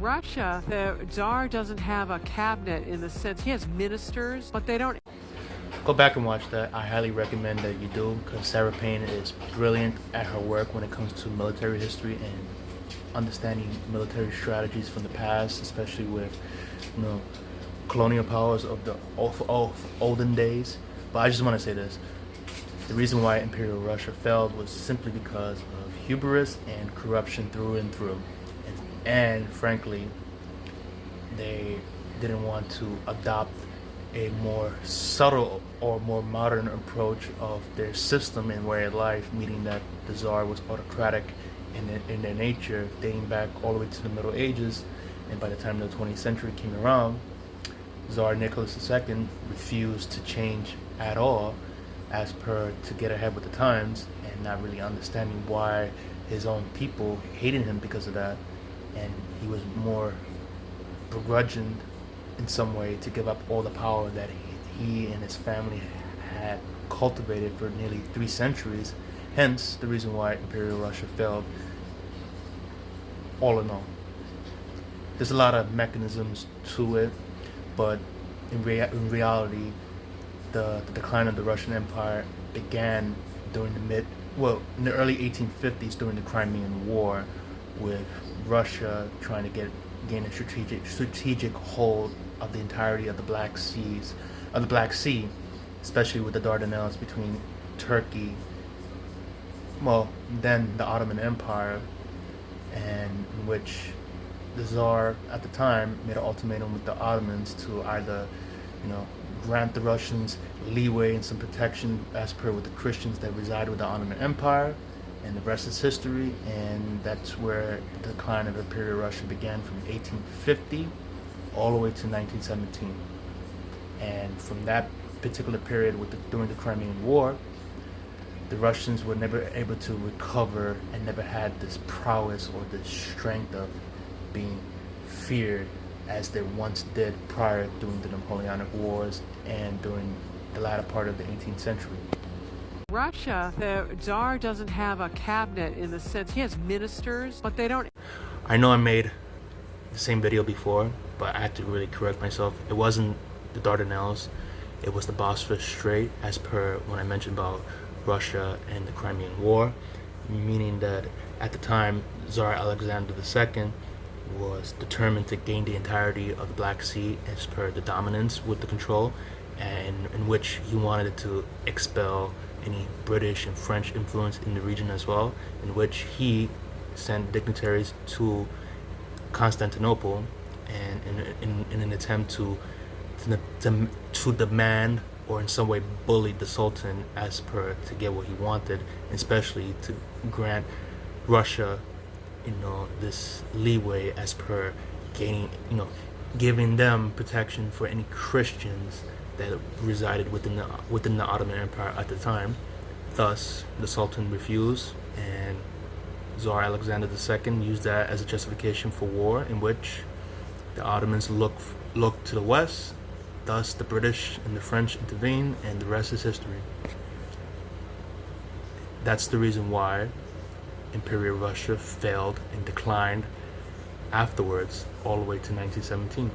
Russia, the Tsar doesn't have a cabinet in the sense he has ministers, but they don't. Go back and watch that. I highly recommend that you do, because Sarah Payne is brilliant at her work when it comes to military history and understanding military strategies from the past, especially with colonial powers of the olden days. But I just want to say this: the reason why Imperial Russia failed was simply because of hubris and corruption through and through, and frankly, they didn't want to adopt a more subtle or more modern approach of their system and way of life, meaning that the Tsar was autocratic in their nature, dating back all the way to the Middle Ages. And by the time the 20th century came around, Tsar Nicholas II refused to change at all, as per to get ahead with the times, and not really understanding why his own people hated him because of that. And he was more begrudging in some way to give up all the power that he and his family had cultivated for nearly 3 centuries. Hence the reason why Imperial Russia failed. All in all, there's a lot of mechanisms to it, but in reality, the decline of the Russian Empire began during in the early 1850s during the Crimean War, with Russia trying to gain a strategic hold of the entirety of the Black Sea, especially with the Dardanelles between Turkey, then the Ottoman Empire, and in which the Tsar at the time made an ultimatum with the Ottomans to either, grant the Russians leeway and some protection as per with the Christians that reside with the Ottoman Empire, and the rest is history. And that's where the decline of Imperial Russia began, from 1850 all the way to 1917. And from that particular period, during the Crimean War, the Russians were never able to recover and never had this prowess or the strength of being feared as they once did prior during the Napoleonic Wars and during the latter part of the 18th century. Russia, the Tsar doesn't have a cabinet in the sense he has ministers, but they don't. I know I made the same video before, but I had to really correct myself. It wasn't the Dardanelles, it was the Bosphorus Strait, as per when I mentioned about Russia and the Crimean War, meaning that at the time Tsar Alexander II was determined to gain the entirety of the Black Sea as per the dominance with the control, and in which he wanted to expel any British and French influence in the region as well, in which he sent dignitaries to Constantinople and in an attempt to demand or in some way bully the Sultan as per to get what he wanted, especially to grant Russia this leeway as per giving them protection for any Christians that resided within the Ottoman Empire at the time. Thus, the Sultan refused, and Tsar Alexander II used that as a justification for war, in which the Ottomans looked to the west. Thus, the British and the French intervened, and the rest is history. That's the reason why Imperial Russia failed and declined afterwards, all the way to 1917.